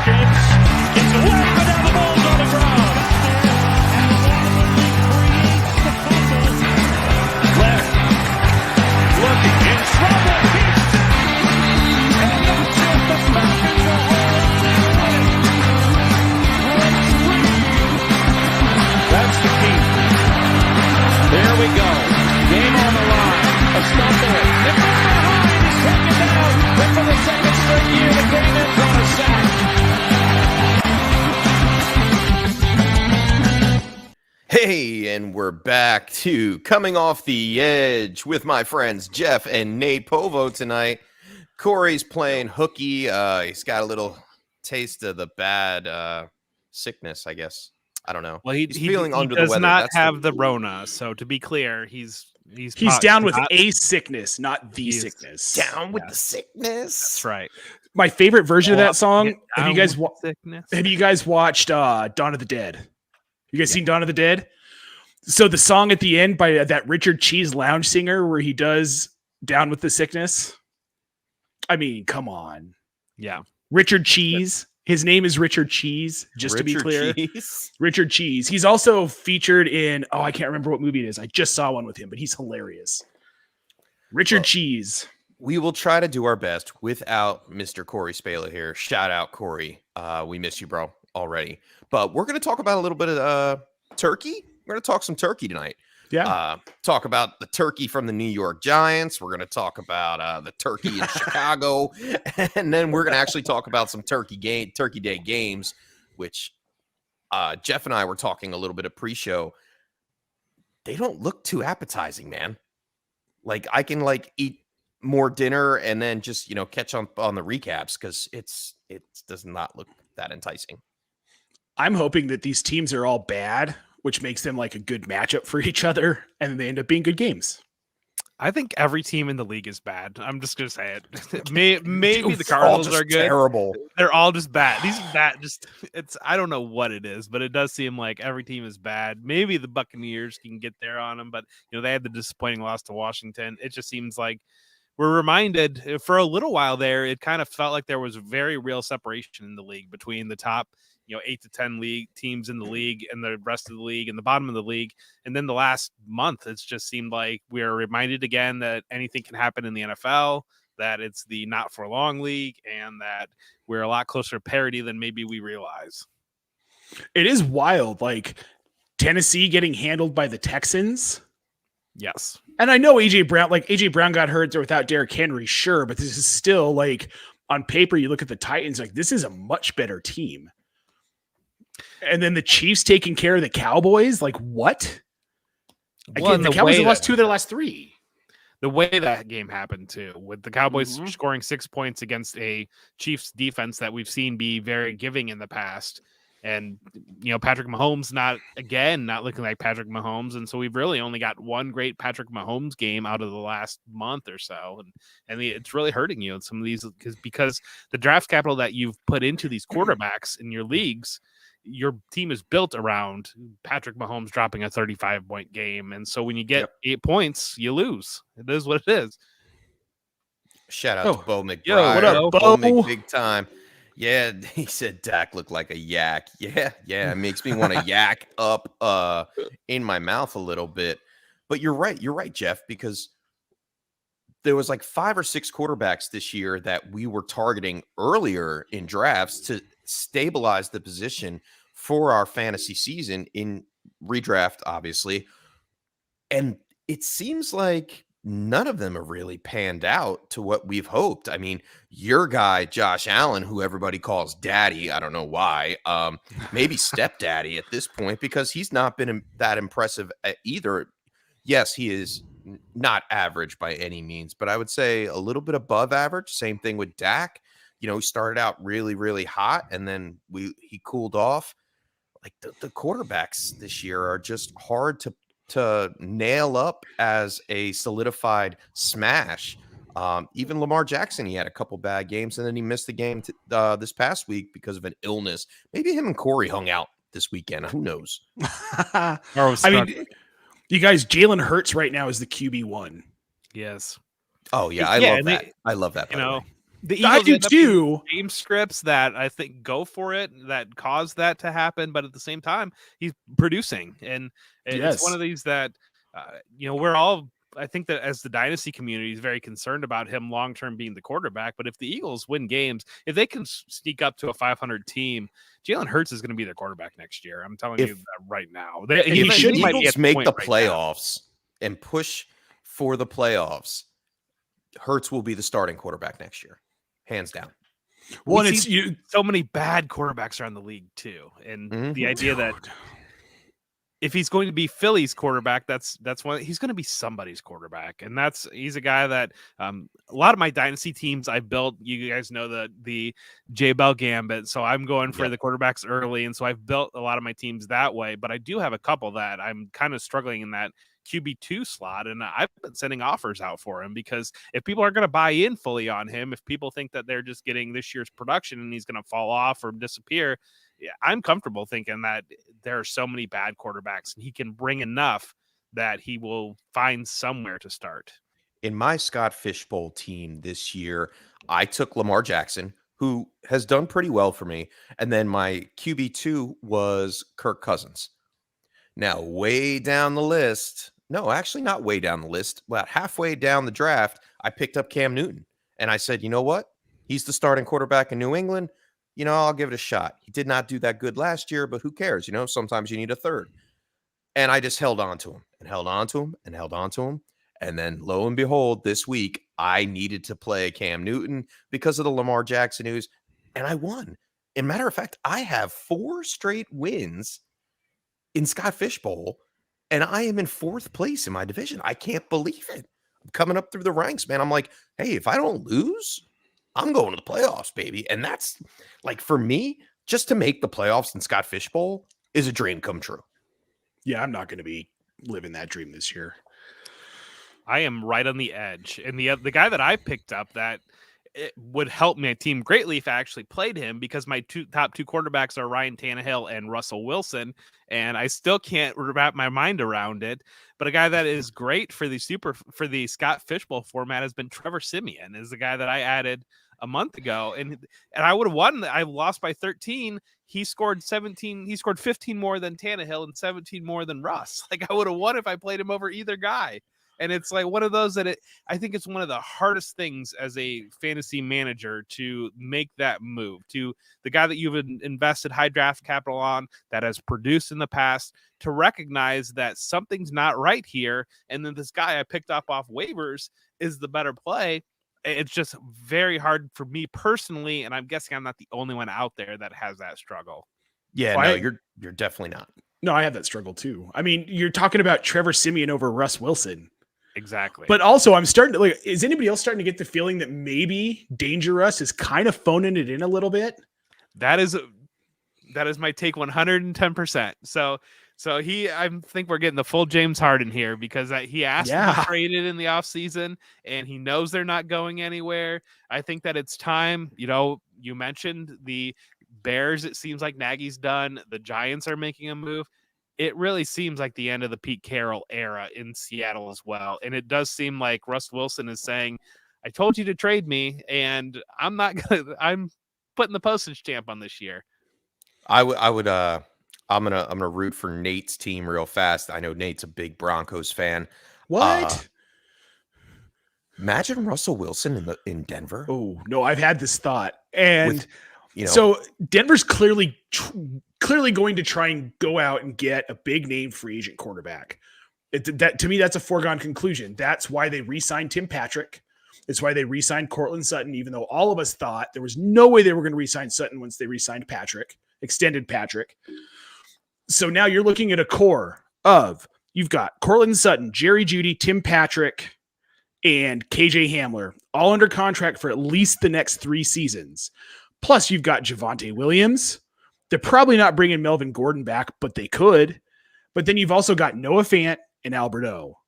seconds. It's away, but now the ball's on the ground. Left. Looking in trouble. He's down. And that's it. The Falcons are That's the key. There we go. Game on the line. A stumble. They're from behind. He's taken down. But for the second straight year, the game ends on a sack. Hey, and we're back to Coming Off the Edge with my friends Jeff and Nate Povo tonight. Corey's playing hooky. He's got a little taste of the bad sickness, I guess. I don't know. Well, he feeling under does the weather. not have the Rona. So to be clear, he's down with a sickness, not the sickness. Down with the sickness. That's right. My favorite version of that song. Have you guys watched Dawn of the Dead? You guys seen Dawn of the Dead? So the song at the end by that Richard Cheese lounge singer where he does Down with the Sickness. I mean, come on. Yeah. Richard Cheese. His name is Richard Cheese, just to be clear. Cheese. Richard Cheese. He's also featured in, I can't remember what movie it is. I just saw one with him, but he's hilarious. Richard Cheese. We will try to do our best without Mr. Corey Spala here. Shout out, Corey. We miss you, bro, already. But we're going to talk about a little bit of turkey. We're going to talk some turkey tonight. Yeah. Talk about the turkey from the New York Giants. We're going to talk about the turkey in Chicago. And then we're going to actually talk about some Turkey Day games, which Jeff and I were talking a little bit of pre-show. They don't look too appetizing, man. Like I can eat more dinner and then just, catch up on the recaps because it does not look that enticing. I'm hoping that these teams are all bad, which makes them like a good matchup for each other, and then they end up being good games. I think every team in the league is bad. I'm just gonna say it. Maybe the Cardinals are good. Terrible. They're all just bad. These bad. I don't know what it is, but it does seem like every team is bad. Maybe the Buccaneers can get there on them, but they had the disappointing loss to Washington. It just seems like we're reminded for a little while there. It kind of felt like there was very real separation in the league between the top 8 to 10 league teams in the league and the rest of the league and the bottom of the league. And then the last month, it's just seemed like we are reminded again that anything can happen in the NFL, that it's the not for long league, and that we're a lot closer to parity than maybe we realize. It is wild. Like Tennessee getting handled by the Texans. Yes. And I know AJ Brown got hurt there without Derrick Henry. Sure. But this is still on paper, you look at the Titans, this is a much better team. And then the Chiefs taking care of the Cowboys? What? Again, the Cowboys have lost 2 of their last 3. The way that game happened, too, with the Cowboys scoring 6 points against a Chiefs defense that we've seen be very giving in the past. And, Patrick Mahomes not looking like Patrick Mahomes. And so we've really only got one great Patrick Mahomes game out of the last month or so. And it's really hurting you in some of these because the draft capital that you've put into these quarterbacks in your leagues, your team is built around Patrick Mahomes dropping a 35-point game. And so when you get 8 points, you lose. It is what it is. Shout out to Bo McBride. Yo, what up, Bo Mc big time. Yeah, he said Dak looked like a yak. Yeah. It makes me want to yak up in my mouth a little bit. But you're right, Jeff, because there was 5 or 6 quarterbacks this year that we were targeting earlier in drafts to stabilize the position for our fantasy season in redraft, obviously. And it seems like none of them have really panned out to what we've hoped. I mean, your guy, Josh Allen, who everybody calls daddy, I don't know why, maybe stepdaddy at this point, because he's not been that impressive either. Yes, he is not average by any means, but I would say a little bit above average. Same thing with Dak. He started out really, really hot, and then he cooled off. The quarterbacks this year are just hard to nail up as a solidified smash. Even Lamar Jackson, he had a couple bad games, and then he missed the game this past week because of an illness. Maybe him and Corey hung out this weekend. Who knows? I mean, you guys, Jalen Hurts right now is the QB1. Yes. Oh, yeah. I love that. I love that. The I Eagles do end up in too. game scripts that I think go for it, that cause that to happen, but at the same time, he's producing, and it's one Yes. of these that we're all. I think that as the dynasty community is very concerned about him long term being the quarterback. But if the Eagles win games, if they can sneak up to a 500 team, Jalen Hurts is going to be their quarterback next year. I'm telling you that right now. he should might be Eagles at make point the right now. playoffs and push for the playoffs, Hurts will be the starting quarterback next year, hands down. Well, and We it's see you. so many bad quarterbacks around the league too, and the idea that if he's going to be Philly's quarterback, that's one. He's going to be somebody's quarterback, and he's a guy that a lot of my dynasty teams I built. You guys know the J Bell Gambit, so I'm going for the quarterbacks early, and so I've built a lot of my teams that way. But I do have a couple that I'm kind of struggling in that QB2 slot, and I've been sending offers out for him because if people are going to buy in fully on him, if people think that they're just getting this year's production and he's going to fall off or disappear. Yeah, I'm comfortable thinking that there are so many bad quarterbacks and he can bring enough that he will find somewhere to start. In my Scott Fishbowl team this year, I took Lamar Jackson, who has done pretty well for me. And then my QB2 was Kirk Cousins. Now, way down the list, no, actually not way down the list, about halfway down the draft, I picked up Cam Newton. And I said, you know what? He's the starting quarterback in New England. I'll give it a shot. He did not do that good last year, but who cares? Sometimes you need a third. And I just held on to him and held on to him and held on to him. And then lo and behold, this week, I needed to play Cam Newton because of the Lamar Jackson news. And I won. As a matter of fact, I have 4 straight wins in Scott Fishbowl, and I am in 4th place in my division. I can't believe it. I'm coming up through the ranks, man. I'm like, hey, if I don't lose, I'm going to the playoffs, baby. And that's like, for me, just to make the playoffs in Scott Fishbowl is a dream come true. Yeah, I'm not going to be living that dream this year. I am right on the edge. And the guy that I picked up that it would help my team greatly if I actually played him, because my top two quarterbacks are Ryan Tannehill and Russell Wilson, and I still can't wrap my mind around it. But a guy that is great for the Scott Fishbowl format has been Trevor Siemian, is the guy that I added a month ago, and I would have won. I lost by 13. He scored 17. He scored 15 more than Tannehill and 17 more than Russ. Like, I would have won if I played him over either guy. And it's like one of those that I think it's one of the hardest things as a fantasy manager to make that move to the guy that you've invested high draft capital on, that has produced in the past, to recognize that something's not right here. And then this guy I picked up off waivers is the better play. It's just very hard for me personally. And I'm guessing I'm not the only one out there that has that struggle. Yeah, Well, no, you're definitely not. No, I have that struggle too. I mean, you're talking about Trevor Siemian over Russ Wilson. Exactly. But also, I'm starting to like, is anybody else starting to get the feeling that maybe Dangerous is kind of phoning it in a little bit? That is my take 110%. So I think we're getting the full James Harden here, because he asked to be traded in the offseason and he knows they're not going anywhere. I think that it's time. You mentioned the Bears. It seems like Nagy's done. The Giants are making a move. It really seems like the end of the Pete Carroll era in Seattle as well. And it does seem like Russ Wilson is saying, I told you to trade me, and I'm putting the postage stamp on this year. I'm gonna root for Nate's team real fast. I know Nate's a big Broncos fan. What? Imagine Russell Wilson in Denver. Oh no, I've had this thought, and With, so Denver's clearly going to try and go out and get a big name free agent quarterback. That to me, that's a foregone conclusion. That's why they re-signed Tim Patrick. It's why they re-signed Cortland Sutton, even though all of us thought there was no way they were going to re-sign Sutton once they re-signed Patrick, extended Patrick. So now you're looking at a core of, you've got Cortland Sutton, Jerry Jeudy, Tim Patrick, and KJ Hamler, all under contract for at least the next 3 seasons. Plus, you've got Javonte Williams. They're probably not bringing Melvin Gordon back, but they could. But then you've also got Noah Fant and Albert O.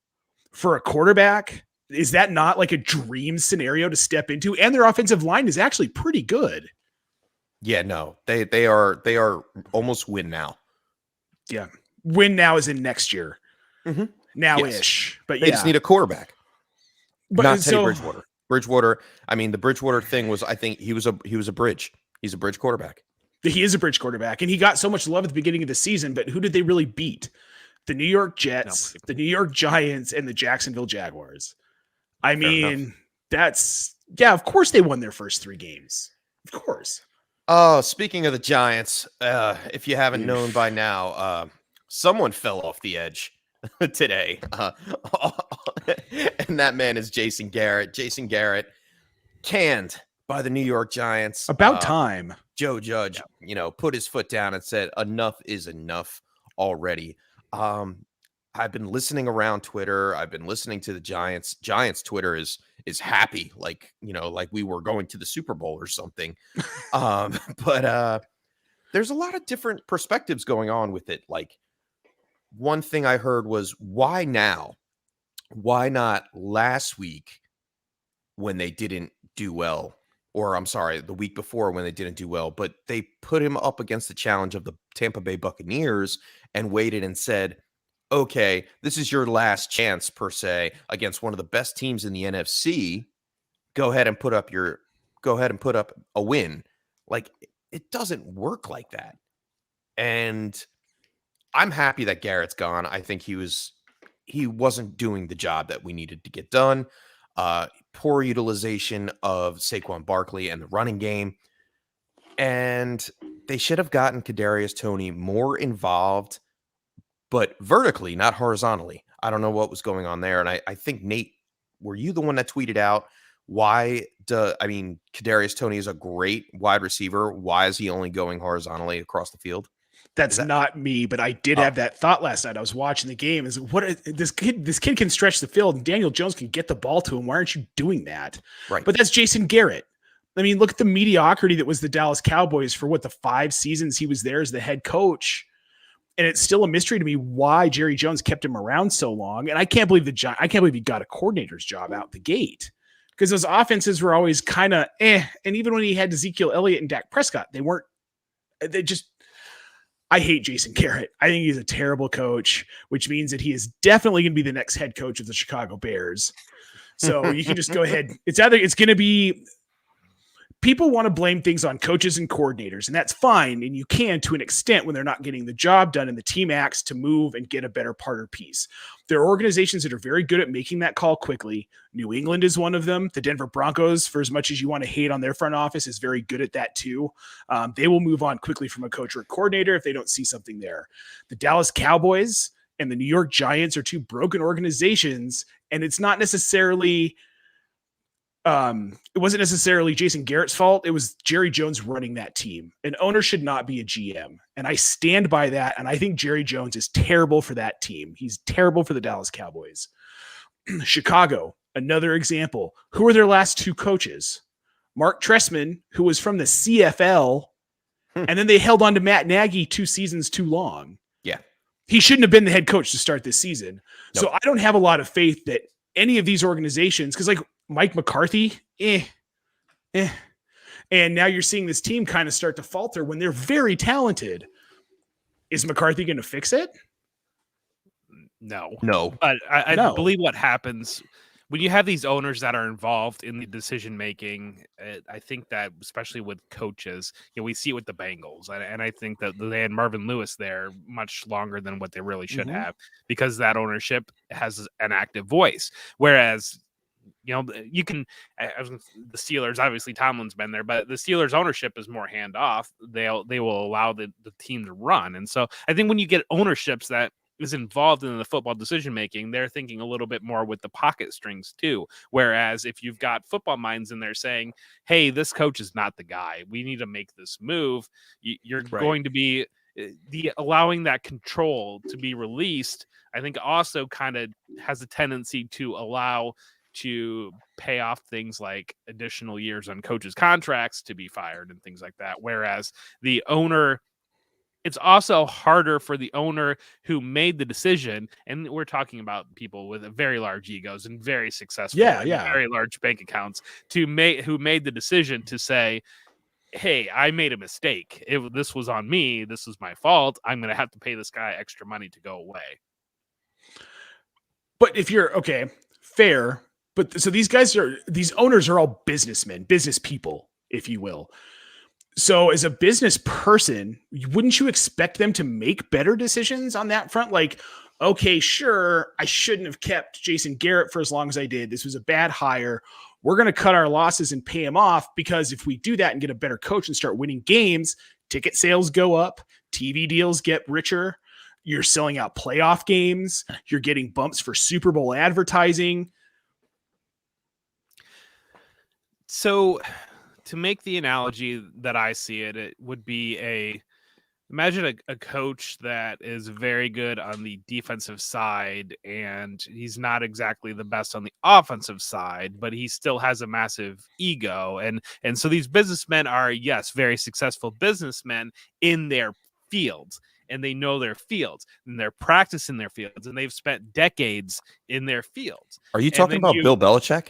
For a quarterback, is that not like a dream scenario to step into? And their offensive line is actually pretty good. Yeah, no, they are almost win now. Yeah, win now is in next year. Mm-hmm. Now-ish. Yes. But they just need a quarterback. But not Teddy Bridgewater. Bridgewater. I mean, the Bridgewater thing was, I think he was a bridge. He's a bridge quarterback. He is a bridge quarterback, and he got so much love at the beginning of the season, but who did they really beat? The New York Jets, the New York Giants, and the Jacksonville Jaguars. I mean, of course they won their first 3 games. Of course. Oh, speaking of the Giants, if you haven't known by now, someone fell off the edge today. And that man is Jason Garrett. Jason Garrett canned by the New York Giants. About time. Joe Judge, put his foot down and said, enough is enough already. I've been listening around Twitter. I've been listening to the Giants. Giants Twitter is happy, like we were going to the Super Bowl or something. But there's a lot of different perspectives going on with it. Like, one thing I heard was, why now? Why not last week when they didn't do well? Or I'm sorry, the week before when they didn't do well, but they put him up against the challenge of the Tampa Bay Buccaneers and waited and said, okay, this is your last chance per se against one of the best teams in the NFC. Go ahead and put up a win. Like, it doesn't work like that. And I'm happy that Garrett's gone. I think he wasn't doing the job that we needed to get done. Poor utilization of Saquon Barkley and the running game. And they should have gotten Kadarius Toney more involved, but vertically, not horizontally. I don't know what was going on there. And I think, Nate, were you the one that tweeted out Kadarius Toney is a great wide receiver. Why is he only going horizontally across the field? That's not me, but I did have that thought last night. I was watching the game. This kid can stretch the field, and Daniel Jones can get the ball to him. Why aren't you doing that? Right. But that's Jason Garrett. I mean, look at the mediocrity that was the Dallas Cowboys for the 5 seasons he was there as the head coach. And it's still a mystery to me why Jerry Jones kept him around so long. And I can't believe he got a coordinator's job out the gate, because those offenses were always kind of And even when he had Ezekiel Elliott and Dak Prescott, I hate Jason Garrett. I think he's a terrible coach, which means that he is definitely going to be the next head coach of the Chicago Bears. So you can just go ahead. It's going to be, people want to blame things on coaches and coordinators, and that's fine. And you can, to an extent, when they're not getting the job done and the team acts to move and get a better partner piece. There are organizations that are very good at making that call quickly. New England is one of them. The Denver Broncos, for as much as you want to hate on their front office, is very good at that too. They will move on quickly from a coach or a coordinator if they don't see something there. The Dallas Cowboys and the New York Giants are 2 broken organizations, and it's not necessarily it wasn't necessarily Jason Garrett's fault. It was Jerry Jones running that team. An owner should not be a GM. And I stand by that. And I think Jerry Jones is terrible for that team. He's terrible for the Dallas Cowboys. Chicago, another example. Who are their last 2 coaches? Mark Trestman, who was from the CFL, and then they held on to Matt Nagy 2 seasons too long. Yeah. He shouldn't have been the head coach to start this season. Nope. So I don't have a lot of faith that any of these organizations, because Mike McCarthy, and now you're seeing this team kind of start to falter when they're very talented. Is McCarthy going to fix it? No. But I believe what happens when you have these owners that are involved in the decision making, I think that especially with coaches, we see it with the Bengals, and I think that they had Marvin Lewis there much longer than what they really should have, because that ownership has an active voice. Whereas, you can, the Steelers, obviously Tomlin's been there, but the Steelers ownership is more hand off. They will allow the team to run. And so I think when you get ownerships that is involved in the football decision making, they're thinking a little bit more with the pocket strings too. Whereas if you've got football minds in there saying, hey, this coach is not the guy, we need to make this move, you're going to be allowing that control to be released. I think also kind of has a tendency to allow to pay off things like additional years on coaches' contracts to be fired and things like that. Whereas the owner, it's also harder for the owner who made the decision. And we're talking about people with very large egos and very successful, very large bank accounts who made the decision to say, hey, I made a mistake. This was on me. This was my fault. I'm going to have to pay this guy extra money to go away. But if you're fair, But so these owners are all businessmen, business people, if you will. So as a business person, wouldn't you expect them to make better decisions on that front? Like, okay, sure, I shouldn't have kept Jason Garrett for as long as I did. This was a bad hire. We're going to cut our losses and pay him off, because if we do that and get a better coach and start winning games, ticket sales go up, TV deals get richer. You're selling out playoff games. You're getting bumps for Super Bowl advertising. So to make the analogy that I see it, it would be imagine a coach that is very good on the defensive side, and he's not exactly the best on the offensive side, but he still has a massive ego. And so these businessmen are, yes, very successful businessmen in their fields, and they know their fields, and they're practicing their fields, and they've spent decades in their fields. Are you talking about Bill Belichick?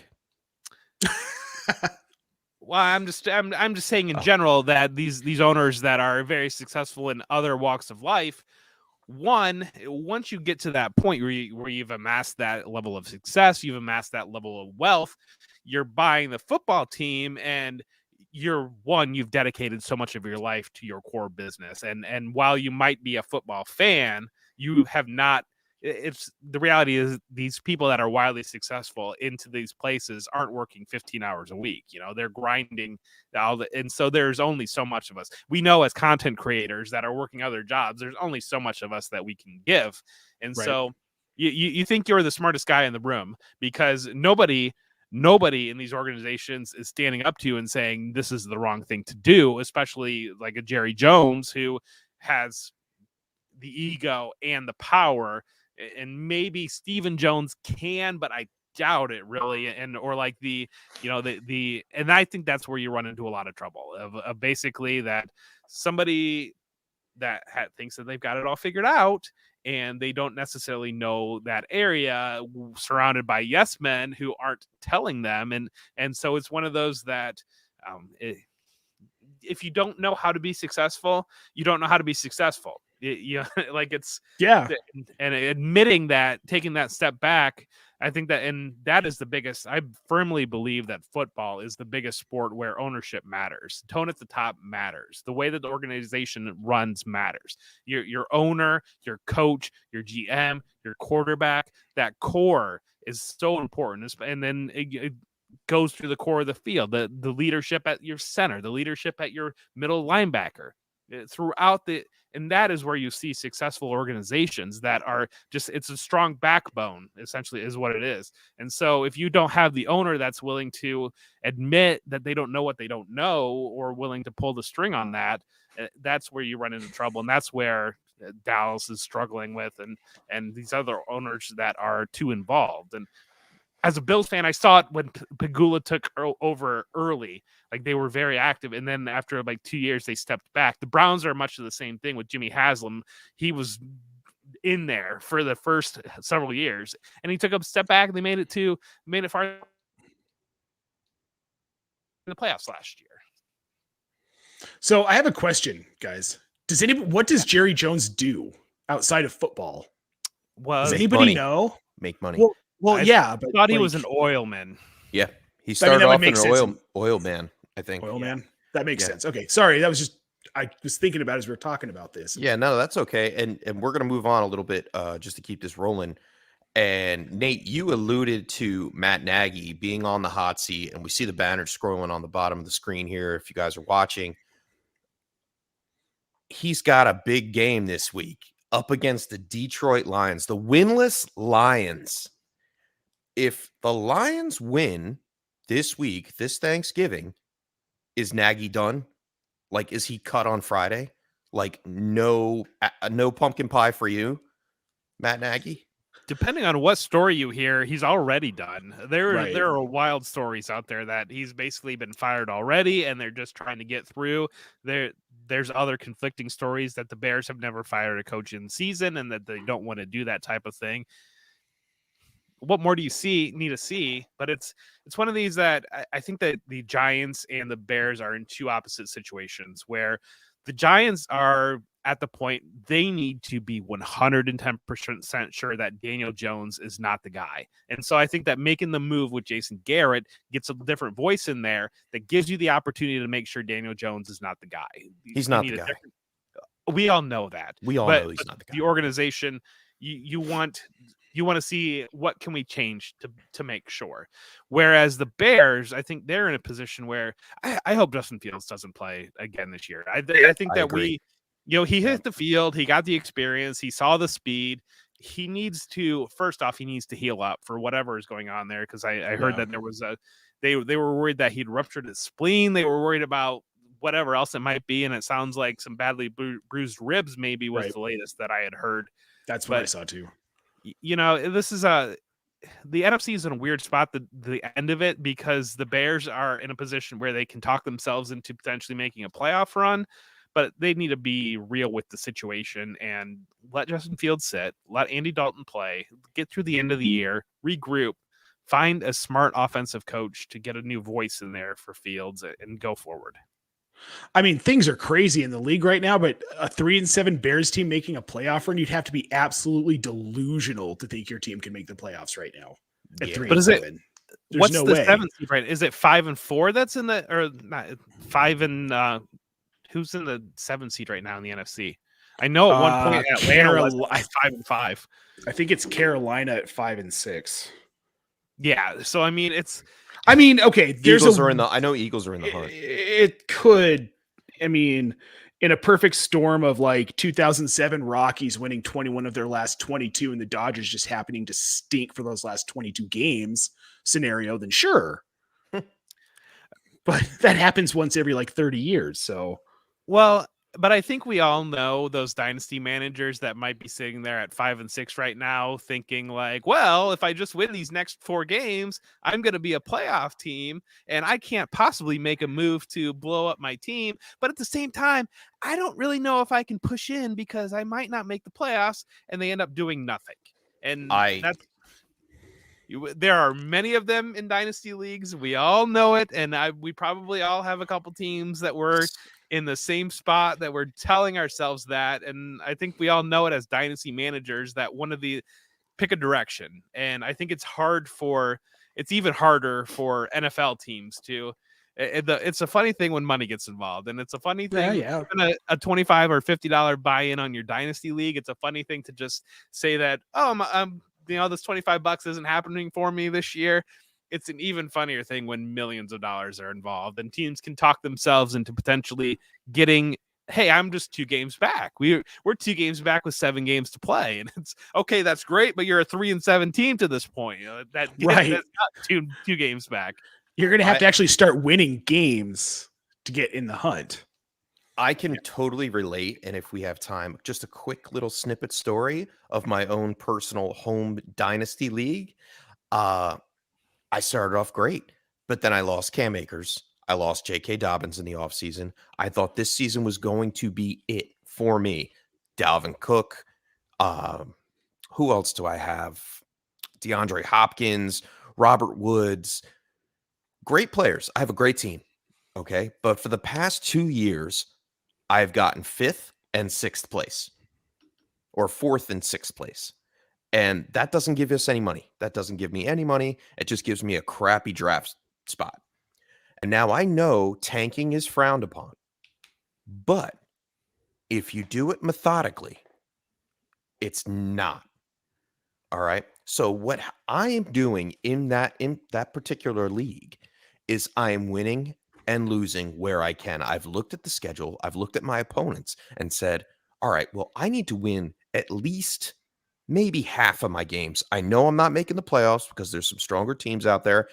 Well, I'm just saying in general that these owners that are very successful in other walks of life, once you get to that point where you've amassed that level of success, you've amassed that level of wealth, you're buying the football team, and you've dedicated so much of your life to your core business. And while you might be a football fan, you have not. It's the reality is these people that are wildly successful into these places aren't working 15 hours a week. They're grinding and so there's only so much of us. We know as content creators that are working other jobs, there's only so much of us that we can give. And right. So you think you're the smartest guy in the room, because nobody in these organizations is standing up to you and saying this is the wrong thing to do, especially like a Jerry Jones, who has the ego and the power. And maybe Stephen Jones can, but I doubt it really. And I think that's where you run into a lot of trouble of basically that somebody that thinks that they've got it all figured out, and they don't necessarily know that area, surrounded by yes men who aren't telling them. And so it's one of those that if you don't know how to be successful, you don't know how to be successful. And admitting that, taking that step back, I think that, and that is the biggest. I firmly believe that football is the biggest sport where ownership matters. Tone at the top matters. The way that the organization runs matters. Your owner, your coach, your GM, your quarterback, that core is so important. And then it goes through the core of the field, the leadership at your center, the leadership at your middle linebacker, and that is where you see successful organizations that are just, it's a strong backbone, essentially, is what it is. And so if you don't have the owner that's willing to admit that they don't know what they don't know, or willing to pull the string on that, that's where you run into trouble. And that's where Dallas is struggling with, and these other owners that are too involved. And as a Bills fan, I saw it when Pegula took over early. Like, they were very active, and then after like 2 years, they stepped back. The Browns are much of the same thing with Jimmy Haslam. He was in there for the first several years, and he took a step back, and they made it far in the playoffs last year. So I have a question, guys. What does Jerry Jones do outside of football? Well, does anybody know? Make money. Well, yeah, but I thought he was an oilman. Yeah, he started off as an oil man, I think. Oil man? That makes sense. Okay, sorry. That was just, I was thinking about as we were talking about this. Yeah, no, that's okay. And we're going to move on a little bit just to keep this rolling. And Nate, you alluded to Matt Nagy being on the hot seat, and we see the banner scrolling on the bottom of the screen here if you guys are watching. He's got a big game this week up against the Detroit Lions, the winless Lions. If the Lions win this week, this Thanksgiving, is Nagy done? Like, is he cut on Friday? Like, no pumpkin pie for you, Matt Nagy? Depending on what story you hear, he's already done. There are wild stories out there that he's basically been fired already, and they're just trying to get through. There's other conflicting stories that the Bears have never fired a coach in season, and that they don't want to do that type of thing. What more do you need to see? But it's one of these that I think that the Giants and the Bears are in two opposite situations, where The Giants are at the point they need to be 110% sure that Daniel Jones is not the guy. And so I think that making the move with Jason Garrett gets a different voice in there that gives you the opportunity to make sure Daniel Jones is not the guy. He's not the guy. We all know that. We all know he's not the guy. The organization, you want to see what can we change to make sure. Whereas the Bears, I think they're in a position where I hope Justin Fields doesn't play again this year. I think that agree. he hit the field, he got the experience, he saw the speed. He needs to, first off, he needs to heal up for whatever is going on there. Because I heard that there was they were worried that he'd ruptured his spleen. They were worried about whatever else it might be, and it sounds like some badly bruised ribs maybe was the latest that I had heard. That's what I saw too. This is the NFC is in a weird spot the end of it, because the Bears are in a position where they can talk themselves into potentially making a playoff run, but they need to be real with the situation and let Justin Fields sit, let Andy Dalton play, get through the end of the year, regroup, find a smart offensive coach to get a new voice in there for Fields and go forward. I mean, things are crazy in the league right now, but a 3-7 Bears team making a playoff run, you'd have to be absolutely delusional to think your team can make the playoffs right now. At 3-7. But is it? There's what's no the way. 7th seed right? Is it 5-4 that's in the, or not 5 and who's in the 7th seed right now in the NFC? I know at one point Atlanta was 5-5. I think it's Carolina at 5-6. Yeah, so I mean okay. I know Eagles are in the hunt. It could. I mean, in a perfect storm of like 2007 Rockies winning 21 of their last 22 and the Dodgers just happening to stink for those last 22 games scenario, then sure. But that happens once every like 30 years. So, well, but I think we all know those dynasty managers that might be sitting there at 5-6 right now thinking like, well, if I just win these next 4 games, I'm going to be a playoff team and I can't possibly make a move to blow up my team. But at the same time, I don't really know if I can push in because I might not make the playoffs, and they end up doing nothing. And there are many of them in dynasty leagues. We all know it. And we probably all have a couple teams that were in the same spot that we're telling ourselves that. And I think we all know it as dynasty managers that one of the pick a direction. And I think it's even harder for NFL teams to. It's a funny thing when money gets involved, and it's a funny thing. Yeah. A $25 or $50 buy-in on your dynasty league. It's a funny thing to just say that, this $25 isn't happening for me this year. It's an even funnier thing when millions of dollars are involved and teams can talk themselves into potentially getting, hey, I'm just 2 games back. We're 2 games back with 7 games to play. And it's okay. That's great. But you're a 3-7 team to this point. That's not 2 games back. You're going to have to actually start winning games to get in the hunt. I can totally relate. And if we have time, just a quick little snippet story of my own personal home dynasty league. I started off great, but then I lost Cam Akers. I lost J.K. Dobbins in the offseason. I thought this season was going to be it for me. Dalvin Cook. Who else do I have? DeAndre Hopkins, Robert Woods. Great players. I have a great team. Okay. But for the past 2 years, I've gotten 5th and 6th place, or 4th and 6th place. And that doesn't give us any money. That doesn't give me any money. It just gives me a crappy draft spot. And now I know tanking is frowned upon. But if you do it methodically, it's not. All right. So what I am doing in that particular league is I am winning and losing where I can. I've looked at the schedule. I've looked at my opponents and said, all right, well, I need to win at least maybe half of my games. I know I'm not making the playoffs because there's some stronger teams out there.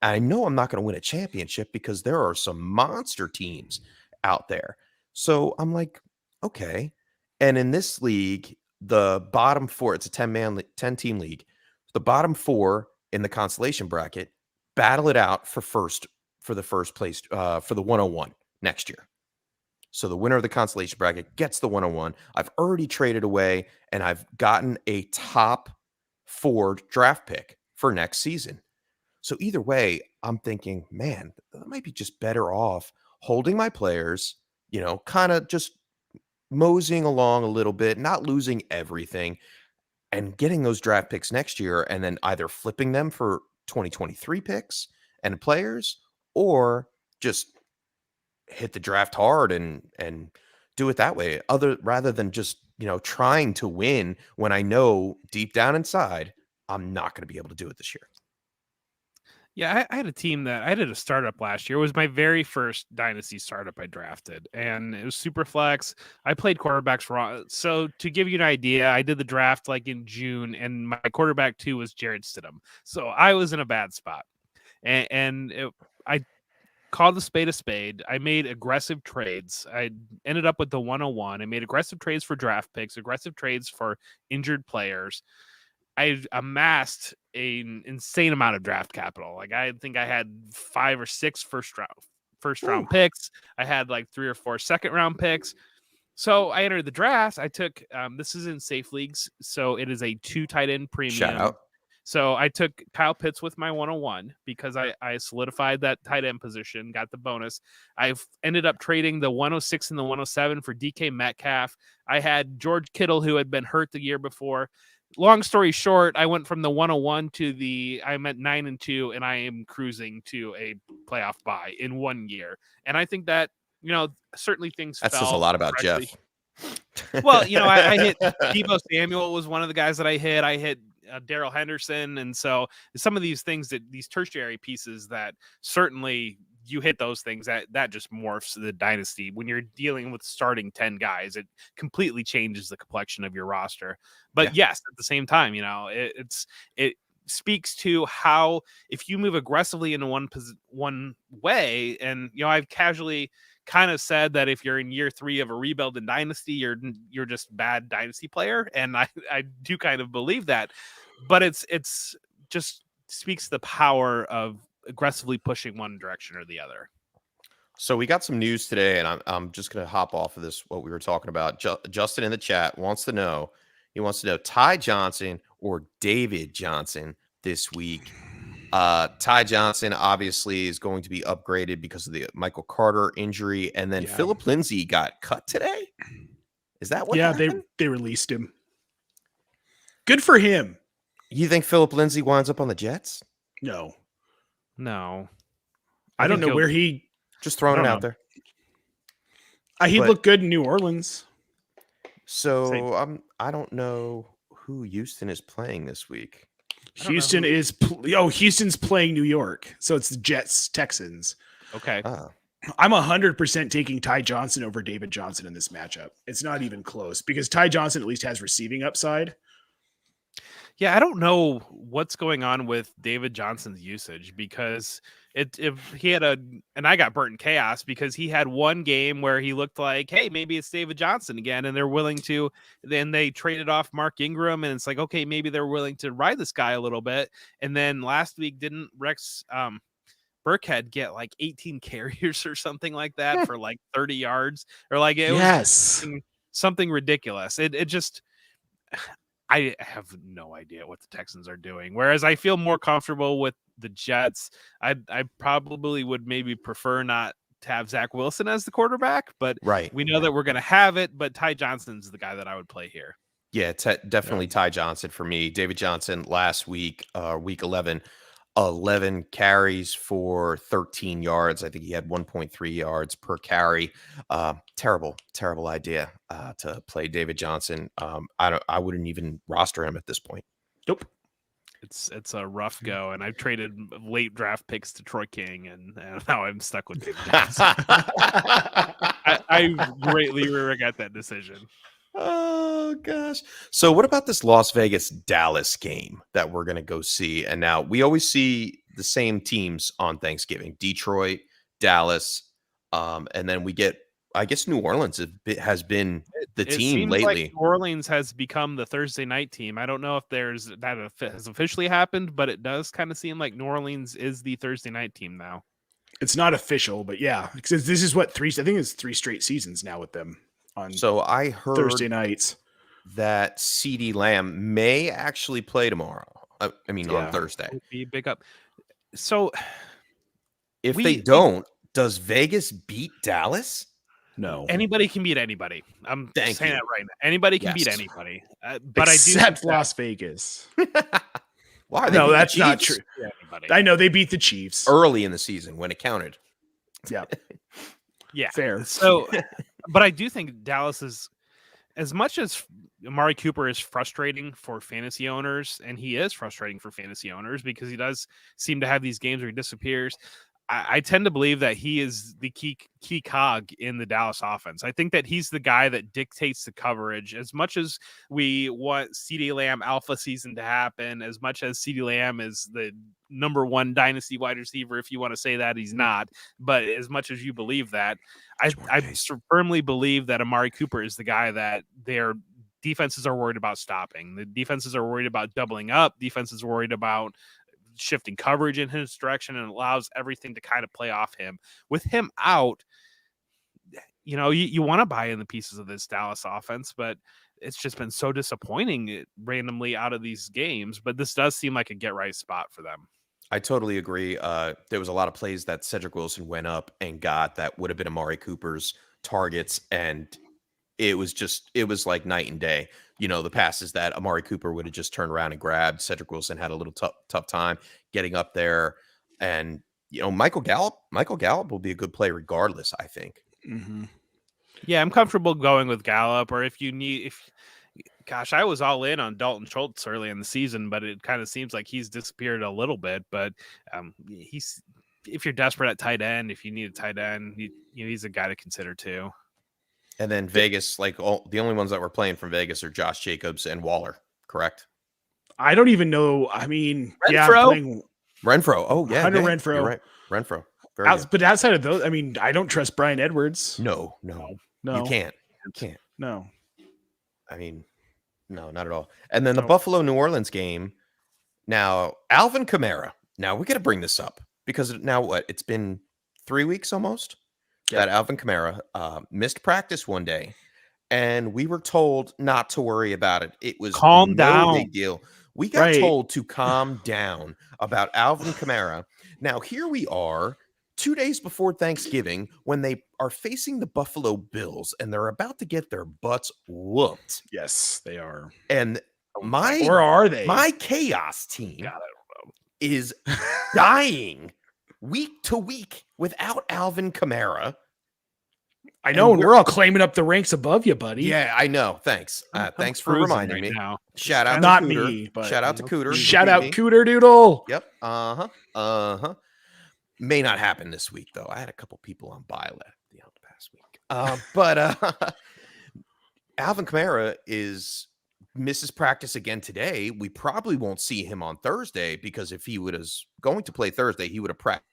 I know I'm not going to win a championship because there are some monster teams out there. So I'm like, okay. And in this league, the bottom 4, it's a 10-team league. The bottom 4 in the consolation bracket battle it out for the first place, for the 101 next year. So the winner of the consolation bracket gets the 101. I've already traded away and I've gotten a top 4 draft pick for next season. So either way, I'm thinking, man, I might be just better off holding my players, kind of just moseying along a little bit, not losing everything, and getting those draft picks next year, and then either flipping them for 2023 picks and players, or just hit the draft hard and do it that way. Rather than just trying to win when I know deep down inside I'm not going to be able to do it this year. Yeah, I had a team that I did a startup last year. It was my very first dynasty startup I drafted, and it was super flex. I played quarterbacks wrong. So to give you an idea, I did the draft like in June, and my quarterback 2 was Jared Stidham. So I was in a bad spot, I called a spade. I made aggressive trades. I ended up with the 101. I made aggressive trades for draft picks, aggressive trades for injured players. I amassed an insane amount of draft capital. Like I think I had 5 or 6 first round picks. I had like 3 or 4 second round picks. So I entered the draft. I took this is in safe leagues, so it is a 2 tight end premium. Shout out. So I took Kyle Pitts with my 101 because I solidified that tight end position, got the bonus. I've ended up trading the 106 and the 107 for DK Metcalf. I had George Kittle, who had been hurt the year before. Long story short, I went from the 101 to I'm at 9-2, and I am cruising to a playoff bye in 1 year. And I think that, certainly things that says a lot about correctly. Jeff. Well, I hit Deebo Samuel was one of the guys that I hit. I hit Darrell Henderson. And so some of these things these tertiary pieces that certainly you hit those things that just morphs the dynasty. When you're dealing with starting 10 guys, it completely changes the complexion of your roster. But yes, at the same time, it speaks to how, if you move aggressively into one way, and I've casually kind of said that if you're in year 3 of a rebuild in dynasty, you're just bad dynasty player, and I do kind of believe that, but it's just speaks to the power of aggressively pushing one direction or the other. So we got some news today, and I'm just going to hop off of this, what we were talking about. Justin in the chat wants to know Ty Johnson or David Johnson this week. Ty Johnson obviously is going to be upgraded because of the Michael Carter injury, and then Philip Lindsay got cut today. Is that what happened? they released him. Good for him. You think Philip Lindsay winds up on the Jets? No. I don't know where he just throwing it out there. He looked good in New Orleans. So I don't know who Houston is playing this week. Houston's playing New York, so it's the Jets Texans. Okay. I'm 100% taking Ty Johnson over David Johnson in this matchup. It's not even close because Ty Johnson at least has receiving upside. Yeah, I don't know what's going on with David Johnson's usage, because if he had and I got burnt in chaos because he had one game where he looked like, hey, maybe it's David Johnson again, and they're willing to. Then they traded off Mark Ingram, and it's like, okay, maybe they're willing to ride this guy a little bit. And then last week, didn't Rex Burkhead get like 18 carries or something like that for like 30 yards, or like it was something ridiculous. It just. I have no idea what the Texans are doing. Whereas I feel more comfortable with the Jets. I probably would maybe prefer not to have Zach Wilson as the quarterback, but we know that we're going to have it. But Ty Johnson's the guy that I would play here. Yeah, definitely Ty Johnson for me. David Johnson last week, week 11 carries for 13 yards. I think he had 1.3 yards per carry. Terrible idea to play David Johnson. I wouldn't even roster him at this point. Nope. It's a rough go, and I've traded late draft picks to Troy King, and now I'm stuck with David Johnson. I greatly regret that decision. Oh gosh. So what about this Las Vegas Dallas game that we're going to go see? And now we always see the same teams on Thanksgiving: Detroit, Dallas, and then we get, I guess, New Orleans has been the team lately. Like New Orleans has become the Thursday night team. I don't know if that has officially happened, but it does kind of seem like New Orleans is the Thursday night team now. It's not official, but yeah, because this is what I think it's 3 straight seasons now with them. So I heard Thursday nights that CeeDee Lamb may actually play tomorrow. On Thursday. Be big up. So if they don't, does Vegas beat Dallas? No. Anybody can beat anybody. I'm Thank saying you. that right now. Anybody can beat Yes. anybody. But I do Except think that- Las Vegas. Why are they No, beating the that's not Chiefs true. anybody. I know they beat the Chiefs. early in the season when it counted. Yeah, Yeah. fair. So, but I do think Dallas is, as much as Amari Cooper is frustrating for fantasy owners, and he is frustrating for fantasy owners because he does seem to have these games where he disappears. I tend to believe that he is the key cog in the Dallas offense. I think that he's the guy that dictates the coverage. As much as we want CeeDee Lamb alpha season to happen, as much as CeeDee Lamb is the number one dynasty wide receiver, if you want to say that, he's not. But as much as you believe that, I firmly believe that Amari Cooper is the guy that their defenses are worried about stopping. The defenses are worried about doubling up. Defenses are worried about shifting coverage in his direction, and allows everything to kind of play off him. With him out, you want to buy in the pieces of this Dallas offense, but it's just been so disappointing randomly out of these games. But this does seem like a get right spot for them. I totally agree. There was a lot of plays that Cedric Wilson went up and got that would have been Amari Cooper's targets, and it was like night and day. The passes that Amari Cooper would have just turned around and grabbed, Cedric Wilson had a little tough time getting up there. And, Michael Gallup will be a good play regardless, I think. Mm-hmm. Yeah, I'm comfortable going with Gallup, or gosh, I was all in on Dalton Schultz early in the season, but it kind of seems like he's disappeared a little bit. But if you're desperate at tight end, if you need a tight end, he's a guy to consider too. And then Vegas, the only ones that were playing from Vegas are Josh Jacobs and Waller, correct? I don't even know. I mean, yeah, Renfro? I'm playing Renfro. Oh, yeah. Hunter yeah, Renfro. You're right. Renfro. Very good. But outside of those, I mean, I don't trust Bryan Edwards. No. You can't. No. I mean, no, not at all. And then the Buffalo New Orleans game. Now, Alvin Kamara. Now we got to bring this up because now what? It's been 3 weeks almost that Alvin Kamara missed practice one day, and we were told not to worry about it. It was calm down. Big deal. We got told to calm down about Alvin Kamara. Now here we are, 2 days before Thanksgiving, when they are facing the Buffalo Bills, and they're about to get their butts whooped. Yes, they are. And or are they? My chaos team is dying week to week without Alvin Kamara. I know, and we're all claiming up the ranks above you, buddy. Yeah, I know. Thanks. Thanks for reminding me. Now. Shout out Not to Cooter. me, but Shout out to Cooter. Shout out Cooter Doodle. Yep. May not happen this week, though. I had a couple people on bye the past week. But Alvin Kamara misses practice again today. We probably won't see him on Thursday, because if he was going to play Thursday, he would have practiced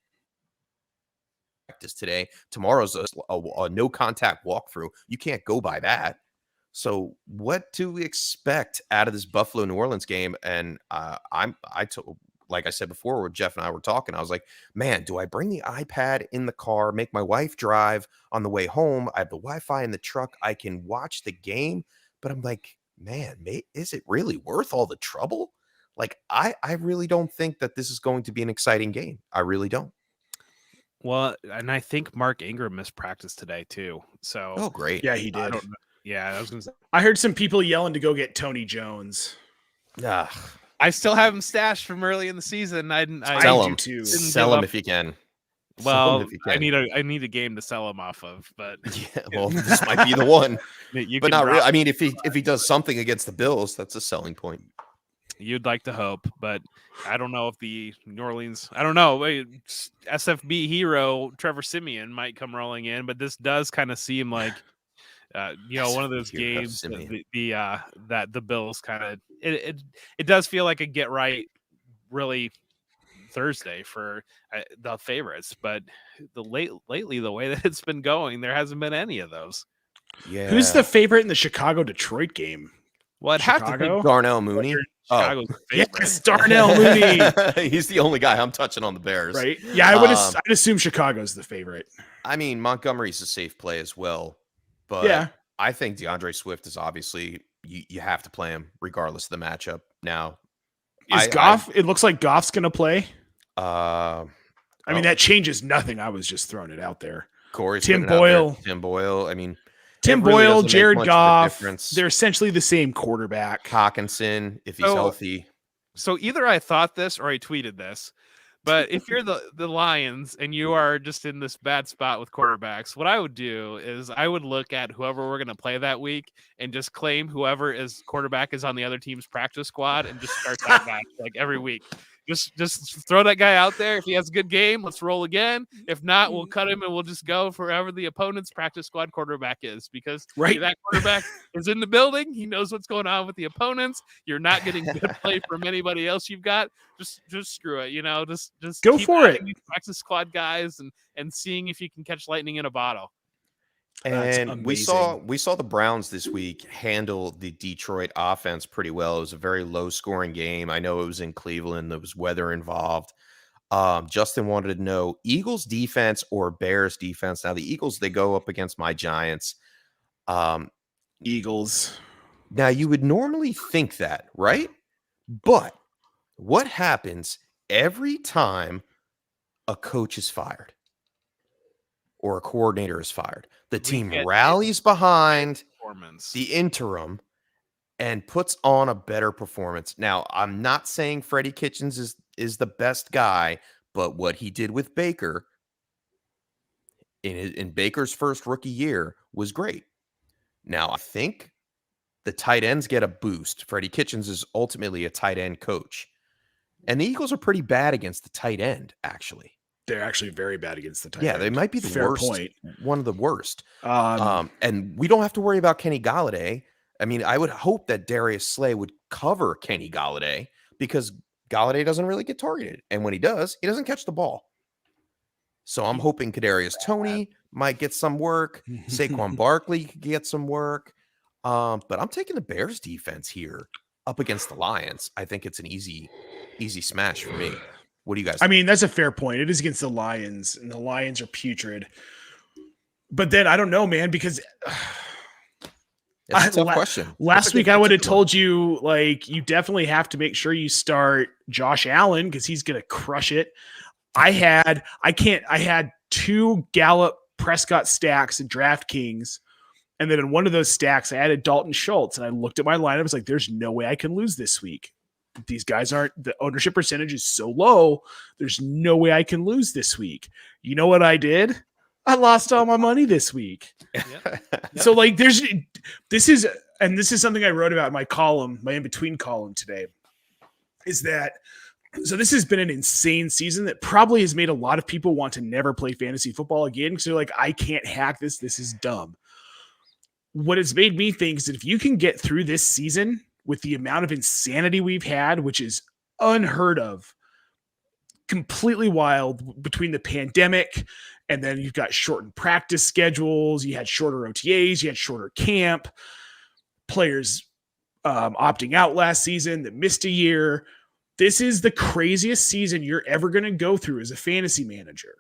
today. Tomorrow's a no contact walkthrough. You can't go by that. So what do we expect out of this Buffalo New Orleans game? And like I said before, when Jeff and I were talking, I was like, man, do I bring the iPad in the car, make my wife drive on the way home? I have the Wi-Fi in the truck. I can watch the game. But I'm like, man, is it really worth all the trouble? Like, I really don't think that this is going to be an exciting game. I really don't. Well, and I think Mark Ingram missed practice today too. So, oh, great. Yeah, he did. I was going to say. I heard some people yelling to go get Tony Jones. I still have him stashed from early in the season. I Sell him. Too. Sell him if you can. Well, I need a game to sell him off of, but yeah, well, this might be the one. But not really. I mean, if he does something against the Bills, that's a selling point. You'd like to hope, but I don't know if the New Orleans, SFB hero Trevor Siemian might come rolling in, but this does kind of seem like one of those games that the Bills kind of it does feel like a get right really Thursday for the favorites, but lately the way that it's been going, there hasn't been any of those. Yeah, who's the favorite in the Chicago-Detroit game? Well, it'd have to be Darnell Mooney. Chicago's favorite. Yes, Darnell Mooney. He's the only guy I'm touching on the Bears, right? Yeah, I'd assume Chicago's the favorite. I mean, Montgomery's a safe play as well, but yeah, I think DeAndre Swift is obviously you have to play him regardless of the matchup. Now, is Goff? It looks like Goff's going to play. I mean, that changes nothing. I was just throwing it out there. Corey's Tim putting it out there. Boyle. Tim Boyle. I mean, Tim it really Boyle, doesn't make Jared much of a Goff. difference. They're essentially the same quarterback. Hawkinson, if he's So- healthy. So either I thought this or I tweeted this, but if you're the Lions and you are just in this bad spot with quarterbacks, what I would do is I would look at whoever we're going to play that week and just claim whoever is quarterback is on the other team's practice squad and just start that guy like every week. Just throw that guy out there. If he has a good game, let's roll again. If not, we'll cut him and we'll just go for whoever the opponent's practice squad quarterback is, because Right. that quarterback is in the building. He knows what's going on with the opponents. You're not getting good play from anybody else you've got. Just screw it. Just Go keep for it. adding these practice squad guys and seeing if you can catch lightning in a bottle. That's And we amazing. saw the Browns this week handle the Detroit offense pretty well. It was a very low scoring game. I know it was in Cleveland. There was weather involved. Justin wanted to know Eagles defense or Bears defense. Now the Eagles, they go up against my Giants. Eagles. Now you would normally think that, right? But what happens every time a coach is fired or a coordinator is fired? The team get rallies behind Performance. the interim and puts on a better performance. Now, I'm not saying Freddie Kitchens is the best guy, but what he did with Baker in Baker's first rookie year was great. Now, I think the tight ends get a boost. Freddie Kitchens is ultimately a tight end coach. And the Eagles are pretty bad against the tight end, actually. They're actually very bad against the tight Yeah, end. they might be the Fair worst. point. One of the worst. Um, And we don't have to worry about Kenny Galladay. I mean, I would hope that Darius Slay would cover Kenny Galladay because Galladay doesn't really get targeted. And when he does, he doesn't catch the ball. So I'm hoping Kadarius Toney might get some work. Saquon Barkley could get some work. But I'm taking the Bears defense here up against the Lions. I think it's an easy smash for me. What do you guys I think? mean, that's a fair point. It is against the Lions, and the Lions are putrid. But then I don't know, man, because It's a tough question. last That's a week good- I would have that's a good one. told you, like, you definitely have to make sure you start Josh Allen because he's going to crush it. I had 2 Gallup Prescott stacks in DraftKings. And then in one of those stacks, I added Dalton Schultz. And I looked at my lineup. I was like, there's no way I can lose this week. These guys the ownership percentage is so low. There's no way I can lose this week. You know what I did? I lost all my money this week. So like this is something I wrote about in my column, my in-between column today, is that so this has been an insane season that probably has made a lot of people want to never play fantasy football again because they're like, I can't hack this. This is dumb. What it's made me think is that if you can get through this season with the amount of insanity we've had, which is unheard of, completely wild between the pandemic and then you've got shortened practice schedules, you had shorter OTAs, you had shorter camp, players opting out last season that missed a year. This is the craziest season you're ever going to go through as a fantasy manager.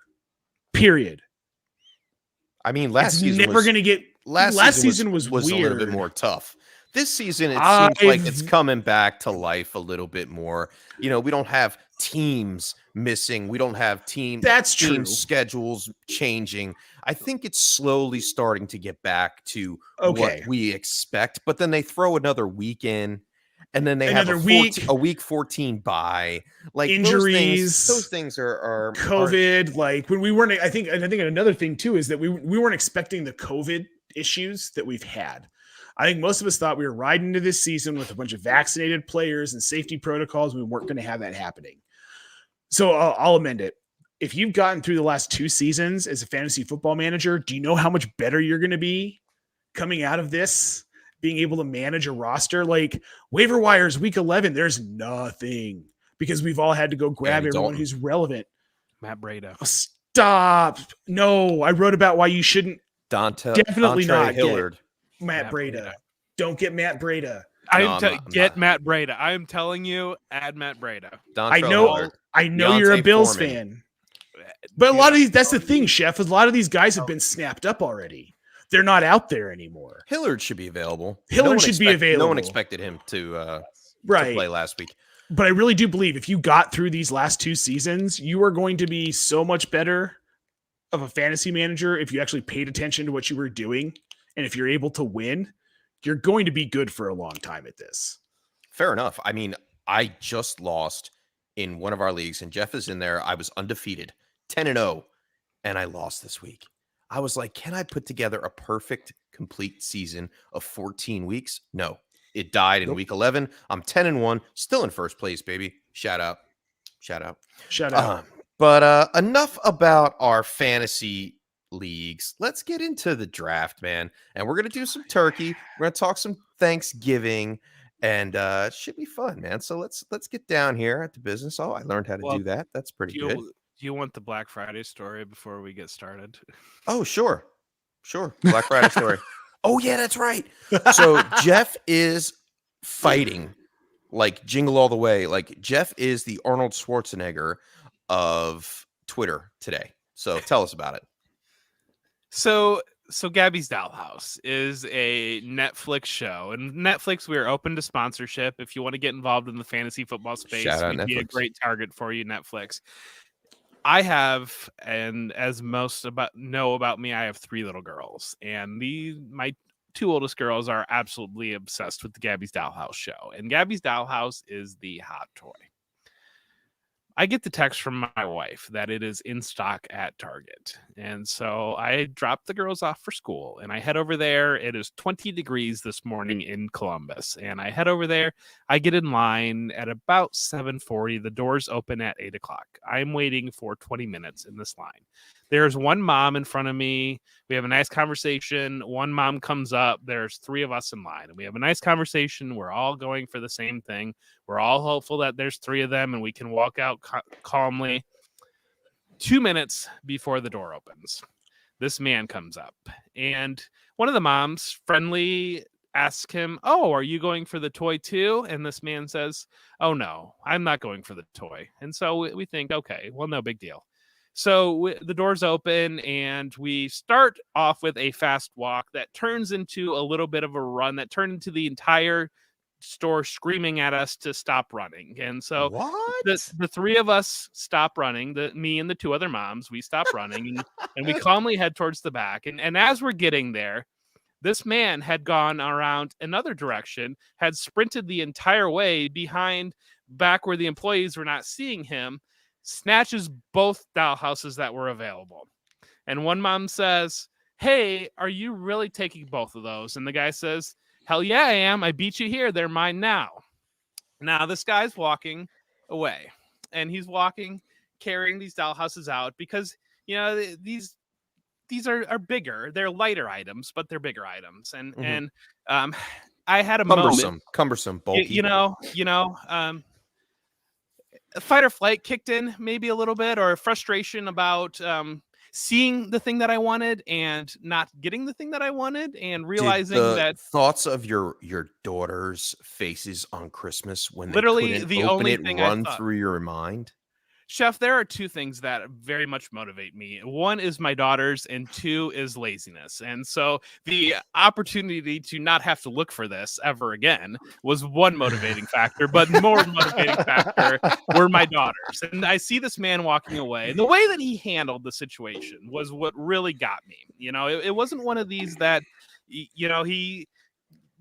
Period. I mean, last season was a little bit weird. more tough. This season, it seems like it's coming back to life a little bit more. You know, we don't have teams missing. We don't have team schedules changing. I think it's slowly starting to get back to what we expect. But then they throw another week in, and then they have a week 14 bye. Like injuries, those things are COVID. Like when we weren't. I think another thing too is that we weren't expecting the COVID issues that we've had. I think most of us thought we were riding into this season with a bunch of vaccinated players and safety protocols. We weren't going to have that happening. So I'll amend it. If you've gotten through the last 2 seasons as a fantasy football manager, do you know how much better you're going to be coming out of this, being able to manage a roster? Like waiver wires week 11, there's nothing because we've all had to go grab everyone who's relevant. Matt Breida. Stop. No, I wrote about why you shouldn't. Definitely not Hillard. Matt Breida. Don't get Matt Breida. Matt Breida. I am telling you, add Matt Breida. I know you're a Bills fan. But a lot of these, that's the thing, Chef. A lot of these guys have been snapped up already. They're not out there anymore. Hillard should be available. Hillard should be available. No one expected him to play last week. But I really do believe if you got through these last 2 seasons, you are going to be so much better of a fantasy manager, if you actually paid attention to what you were doing, and if you're able to win, you're going to be good for a long time at this. Fair enough. I mean, I just lost in one of our leagues, and Jeff is in there. I was undefeated, 10-0, and I lost this week. I was like, can I put together a perfect, complete season of 14 weeks? No, it died in week 11. I'm 10-1, still in first place, baby. Shout out. But enough about our fantasy leagues. Let's get into the draft, man. And we're going to do some turkey. We're going to talk some Thanksgiving, and it should be fun, man. So let's get down here at the business. Oh, I learned how to do that. That's pretty good. Do you want the Black Friday story before we get started? Oh, sure. Black Friday story. Oh, yeah, that's right. So Jeff is fighting like Jingle All the Way. Like Jeff is the Arnold Schwarzenegger of Twitter today. So tell us about it. So Gabby's Dollhouse is a Netflix show, and Netflix, we are open to sponsorship. If you want to get involved in the fantasy football space, we'd be a great target for you, Netflix. I have, and as most know about me, I have 3 little girls, and my 2 oldest girls are absolutely obsessed with the Gabby's Dollhouse show, and Gabby's Dollhouse is the hot toy. I get the text from my wife that it is in stock at Target. And so I drop the girls off for school and I head over there. It is 20 degrees this morning in Columbus. And I head over there. I get in line at about 7:40. The doors open at 8 o'clock. I'm waiting for 20 minutes in this line. There's one mom in front of me. We have a nice conversation. One mom comes up. There's 3 of us in line. And we have a nice conversation. We're all going for the same thing. We're all hopeful that there's 3 of them and we can walk out calmly. 2 minutes before the door opens, this man comes up. And one of the moms friendly asks him, "Oh, are you going for the toy too?" And this man says, "Oh, no, I'm not going for the toy." And so we think, okay, well, no big deal. So the doors open and we start off with a fast walk that turns into a little bit of a run that turned into the entire store screaming at us to stop running. And so the 3 of us stop running, me and the 2 other moms, we stop running and we calmly head towards the back. And as we're getting there, this man had gone around another direction, had sprinted the entire way behind back where the employees were not seeing him, snatches both dollhouses that were available. And one mom says, "Hey, are you really taking both of those?" And the guy says, "Hell yeah, I am. I beat you here. They're mine now." Now this guy's walking away and he's walking, carrying these dollhouses out because, these are bigger. They're lighter items, but they're bigger items. And I had a cumbersome, bulky. Fight or flight kicked in maybe a little bit, or frustration about seeing the thing that I wanted and not getting the thing that I wanted, and realizing that thoughts of your daughter's faces on Christmas when literally they the open only it thing run through your mind. Chef, there are 2 things that very much motivate me. 1 is my daughters, and 2 is laziness. And so the opportunity to not have to look for this ever again was one motivating factor, but more motivating factor were my daughters. And I see this man walking away, and the way that he handled the situation was what really got me. It wasn't one of these that, he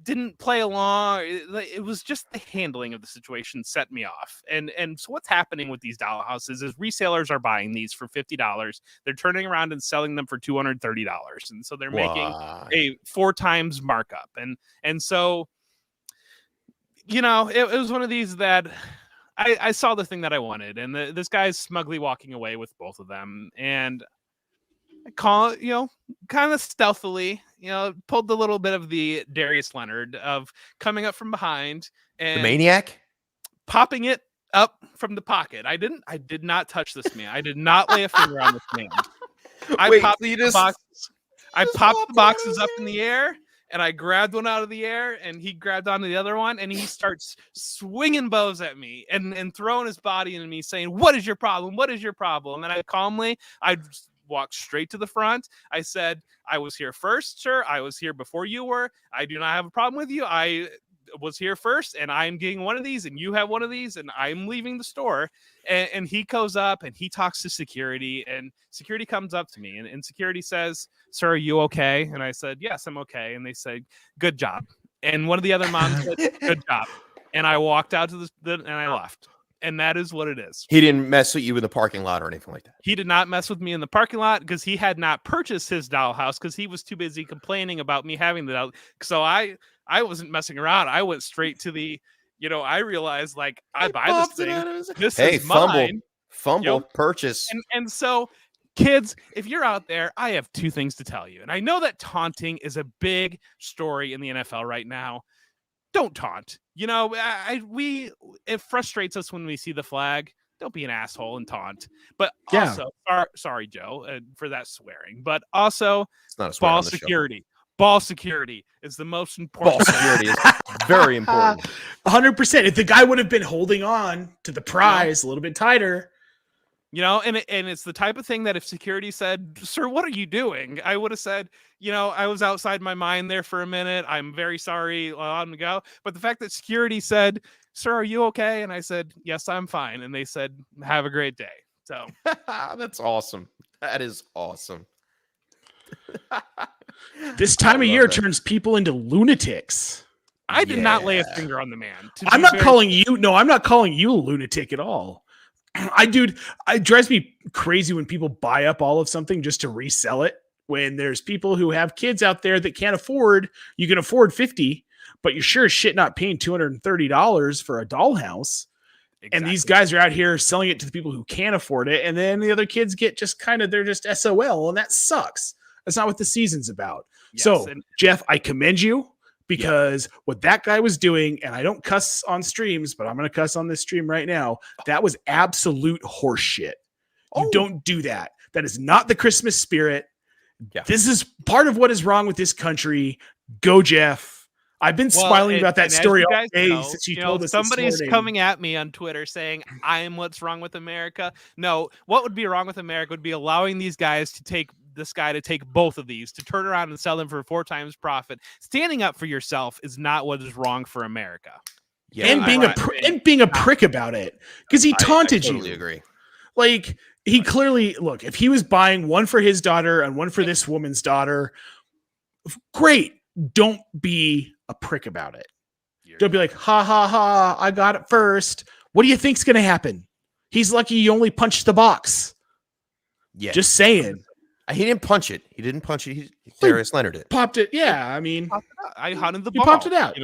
didn't play along. It was just the handling of the situation set me off. And so what's happening with these dollhouses is resellers are buying these for $50. They're turning around and selling them for $230. And so they're making a 4 times markup. And so, it was one of these that I saw the thing that I wanted. And this guy's smugly walking away with both of them. And kind of stealthily, pulled a little bit of the Darius Leonard of coming up from behind and the maniac, popping it up from the pocket. I did not touch this man. I did not lay a finger on this man. I popped the boxes up in the air, and I grabbed one out of the air, and he grabbed onto the other one, and he starts swinging bows at me and throwing his body into me, saying, "What is your problem? What is your problem?" And I walked straight to the front. I said, "I was here first, sir. I was here before you were. I do not have a problem with you. I was here first, and I'm getting one of these, and you have one of these, and I'm leaving the store. And he goes up and he talks to security, and security comes up to me, and security says, "Sir, are you okay?" And I said, "Yes, I'm okay." And they said, "Good job." And one of the other moms said, "Good job." And I walked out to and I left. And that is what it is. He didn't mess with you in the parking lot or anything like that. He did not mess with me in the parking lot because he had not purchased his dollhouse because he was too busy complaining about me having the doll. So I wasn't messing around. I went straight to the, I realized like I buy this thing. This is mine. Fumble, purchase. And so kids, if you're out there, I have two things to tell you. And I know that taunting is a big story in the NFL right now. Don't taunt. It frustrates us when we see the flag. Don't be an asshole and taunt. But also, sorry, Joe, for that swearing. But also, it's not a swear ball on the security. Show. Ball security is the most important. Ball security is very important. 100%. If the guy would have been holding on to the prize a little bit tighter. And it's the type of thing that if security said, "Sir, what are you doing?" I would have said, I was outside my mind there for a minute. I'm very sorry. Allow him to go. But the fact that security said, "Sir, are you okay?" And I said, "Yes, I'm fine." And they said, "Have a great day." So that's awesome. That is awesome. This time of year turns people into lunatics. I did not lay a finger on the man. I'm not calling you. No, I'm not calling you a lunatic at all. It drives me crazy when people buy up all of something just to resell it. When there's people who have kids out there that can't afford, you can afford $50, but you're sure as shit not paying $230 for a dollhouse. Exactly. And these guys are out here selling it to the people who can't afford it. And then the other kids get they're just SOL, and that sucks. That's not what the season's about. Yes, so, Jeff, I commend you. Because what that guy was doing, and I don't cuss on streams, but I'm going to cuss on this stream right now. That was absolute horse shit. You don't do that. That is not the Christmas spirit. Yeah. This is part of what is wrong with this country. Go, Jeff. I've been smiling about that story all day since you told us. Somebody's coming at me on Twitter saying I am what's wrong with America. No, what would be wrong with America would be allowing these guys to take both of these, to turn around and sell them for 4 times profit. Standing up for yourself is not what is wrong for America. Yeah, and being a prick about it, because he taunted you. I totally agree. Like, he clearly, look, if he was buying one for his daughter and one for this woman's daughter, great. Don't be a prick about it. Don't be like, ha, ha, ha, I got it first. What do you think's going to happen? He's lucky you only punched the box. Yeah. Just saying. He didn't punch it. Darius Leonard it. Popped it. Yeah, I mean, I hunted the ball. He popped it out.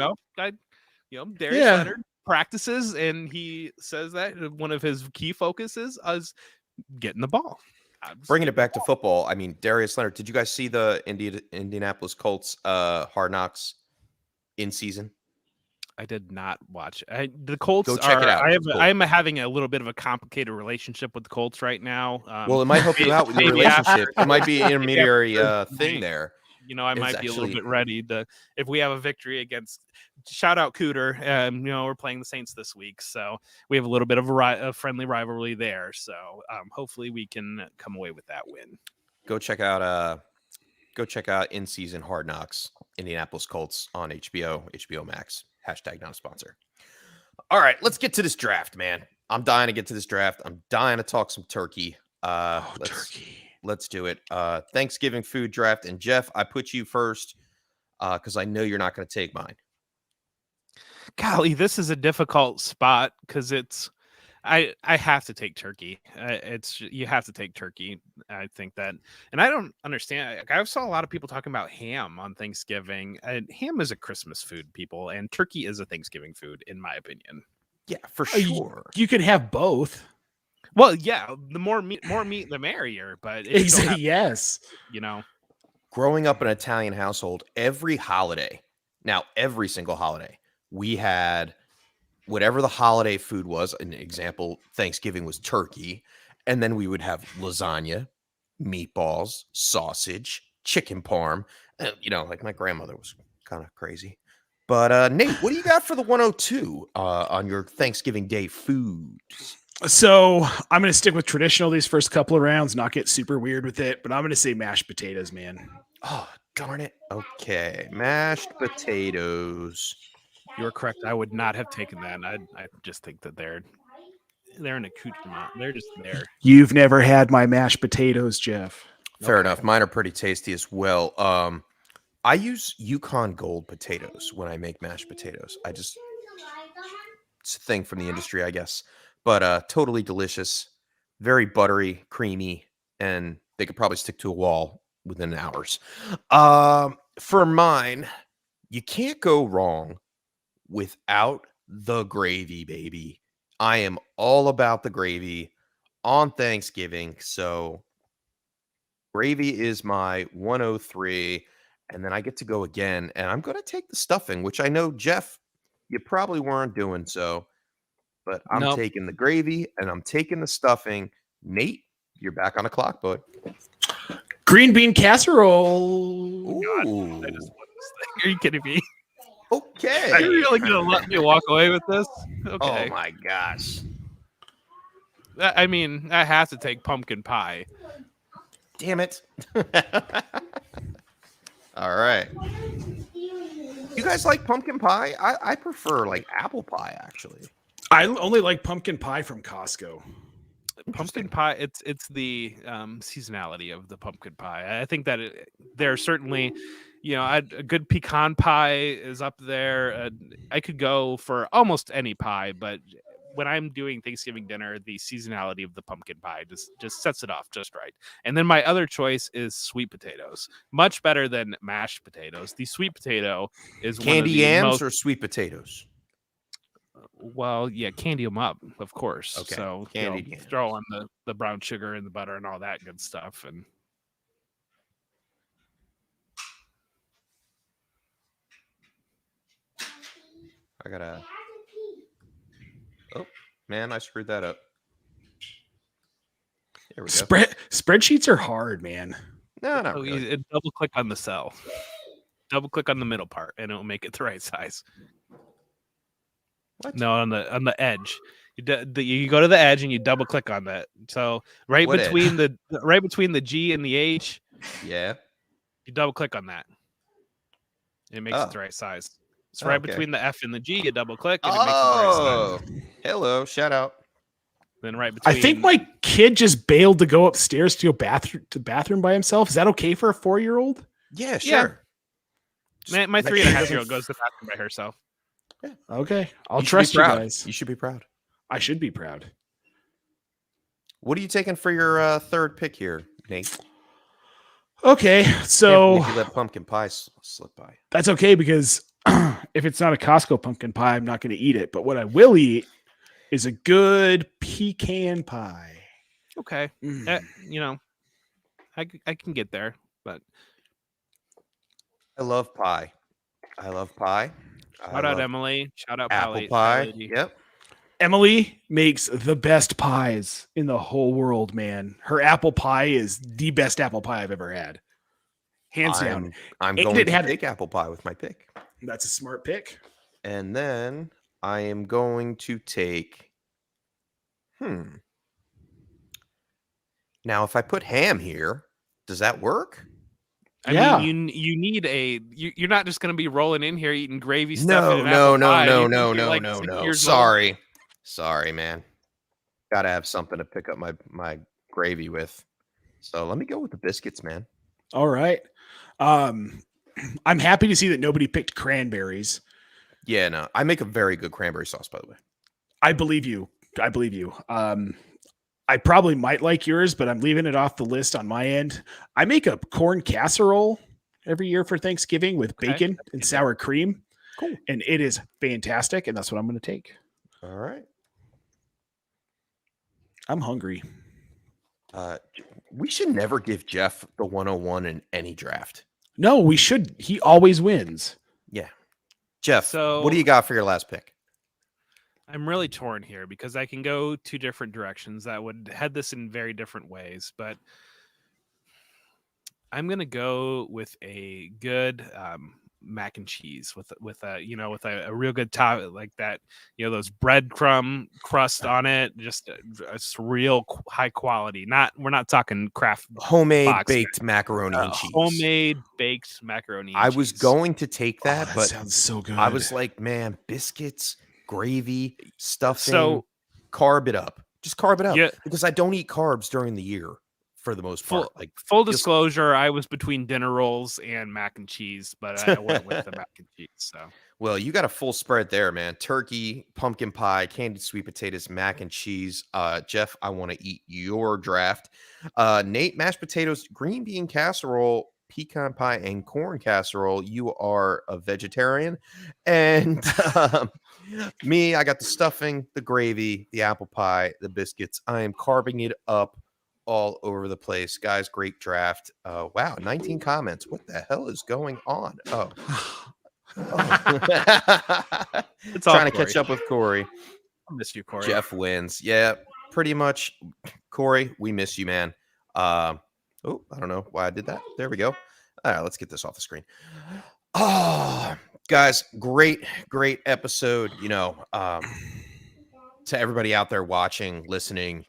Darius Leonard practices, and he says that one of his key focuses is getting the ball. Bringing it back to football, I mean, Darius Leonard. Did you guys see the Indianapolis Colts Hard Knocks in season? I did not watch. The Colts. Go check it out. I am having a little bit of a complicated relationship with the Colts right now. Well, it might help you out with your relationship. It might be an intermediary thing there. I might be a little bit ready to, if we have a victory against. Shout out Cooter. We're playing the Saints this week, so we have a little bit of a friendly rivalry there. So hopefully we can come away with that win. Go check out in season Hard Knocks, Indianapolis Colts on HBO Max. Hashtag not a sponsor. All right, let's get to this draft, man. I'm dying to get to this draft. I'm dying to talk some turkey. Turkey. Let's do it. Thanksgiving food draft. And Jeff, I put you first because I know you're not going to take mine. Golly, this is a difficult spot because I have to take turkey. You have to take turkey. I think that, and I don't understand. I saw a lot of people talking about ham on Thanksgiving. Ham is a Christmas food, people, and turkey is a Thanksgiving food, in my opinion. Yeah, for sure. You can have both. Well, yeah, the more meat, the merrier. But exactly, yes. Growing up in an Italian household, every single holiday, we had whatever the holiday food was. An example, Thanksgiving was turkey. And then we would have lasagna, meatballs, sausage, chicken parm. Like my grandmother was kind of crazy. But Nate, what do you got for the 102 on your Thanksgiving Day foods? So I'm going to stick with traditional these first couple of rounds, not get super weird with it, but I'm going to say mashed potatoes, man. Oh, darn it. Okay. Mashed potatoes. You're correct. I would not have taken that. I just think that they're an accoutrement. They're just there. You've never had my mashed potatoes, Jeff. Fair Okay. enough. Mine are pretty tasty as well. I use Yukon Gold potatoes when I make mashed potatoes. It's a thing from the industry, I guess. But totally delicious, very buttery, creamy, and they could probably stick to a wall within hours. For mine, you can't go wrong without the gravy, baby. I am all about the gravy on Thanksgiving. So gravy is my 103. And then I get to go again. And I'm going to take the stuffing, which I know, Jeff, you probably weren't doing so. But I'm Nope. taking the gravy and I'm taking the stuffing. Nate, you're back on the clock, bud. Green bean casserole. Ooh. I just won this thing. Are you kidding me? Okay. Are you really gonna let me walk away with this? Oh Okay. my gosh. I mean, I have to take pumpkin pie. Damn it. All right. You guys like pumpkin pie? I prefer like apple pie, actually. I only like pumpkin pie from Costco. Pumpkin pie. It's the seasonality of the pumpkin pie. I think that there are certainly, a good pecan pie is up there. I could go for almost any pie, but when I'm doing Thanksgiving dinner, the seasonality of the pumpkin pie just sets it off just right. And then my other choice is sweet potatoes. Much better than mashed potatoes. The sweet potato is Candy one of the yams most, or sweet potatoes? well, yeah, candy them up, of course. Okay, So candied yams. throw on the brown sugar and the butter and all that good stuff. And I gotta. Oh man, I screwed that up. There we go. Spreadsheets are hard, man. No, not so really. you double click on the cell, double click on the middle part, and it'll make it the right size. What? No, on the edge. You go to the edge and you double click on that. So right What between the G and the H, Yeah. you double click on that. It makes it the right size. So right between the F and the G, you double click and it makes it the right size. Hello, shout out. Then right between. I think my kid just bailed to go upstairs to go to the bathroom by himself. Is that okay for a 4-year-old? Yeah, sure. My 3.5-year-old goes to the bathroom by herself. Yeah. Okay, I'll You should trust be you proud. guys. You should be proud. I should be proud. What are you taking for your third pick here, Nate? Okay, Can't so believe you let pumpkin pie slip by. that's okay because if it's not a Costco pumpkin pie, I'm not going to eat it. But what I will eat is a good pecan pie. Okay. I can get there, but I love pie. shout out Emily. Shout out apple Pally, pie. Lady. Yep. Emily makes the best pies in the whole world, man. Her apple pie is the best apple pie I've ever had. Hands down. I'm And going it to had- take apple pie with my pick. That's a smart pick. And then I am going to take Now if I put ham here, does that work? I mean, you need you're not just going to be rolling in here eating gravy stuff. No. You think you're like 6 years old. Sorry, man. Gotta have something to pick up my gravy with. So let me go with the biscuits, man. All right. I'm happy to see that nobody picked cranberries. Yeah, no. I make a very good cranberry sauce, by the way. I believe you. I probably might like yours, but I'm leaving it off the list on my end. I make a corn casserole every year for Thanksgiving with bacon and sour cream. Cool. And it is fantastic, and that's what I'm going to take. All right. I'm hungry. We should never give Jeff the 101 in any draft. No, we should. He always wins. Yeah. Jeff, So- what do you got for your last pick? I'm really torn here because I can go two different directions that would head this in very different ways, but I'm going to go with a good mac and cheese with a real good top like that, those breadcrumb crust on it, just it's real high quality. We're not talking craft Homemade box, baked macaroni and cheese. homemade baked macaroni and I cheese. was going to take Oh, that, but sounds so good. I was like, man, biscuits, gravy, stuffing, So- carb it up. Just carb it up. Yeah. Because I don't eat carbs during the year for the most part. Full disclosure, I was between dinner rolls and mac and cheese, but I went with the mac and cheese. So, well, you got a full spread there, man. Turkey, pumpkin pie, candied sweet potatoes, mac and cheese. Jeff, I want to eat your draft. Nate, mashed potatoes, green bean casserole, pecan pie, and corn casserole. You are a vegetarian. And me, I got the stuffing, the gravy, the apple pie, the biscuits. I am carving it up all over the place. Guys, great draft. Wow, 19 comments. What the hell is going on? Oh. It's all Trying to Corey. catch up with Corey. I miss you, Corey. Jeff wins. Yeah, pretty much. Corey, we miss you, man. I don't know why I did that. There we go. All right, let's get this off the screen. Oh, guys, great episode. To everybody out there watching, listening,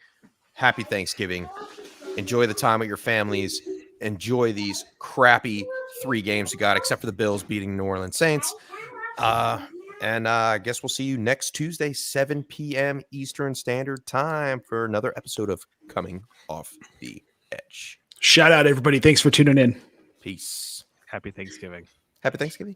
happy Thanksgiving. Enjoy the time with your families. Enjoy these crappy 3 games you got, except for the Bills beating New Orleans Saints. And I guess we'll see you next Tuesday, 7 p.m. Eastern Standard Time for another episode of Coming Off the Edge. Shout out, everybody. Thanks for tuning in. Peace. Happy Thanksgiving. Happy Thanksgiving.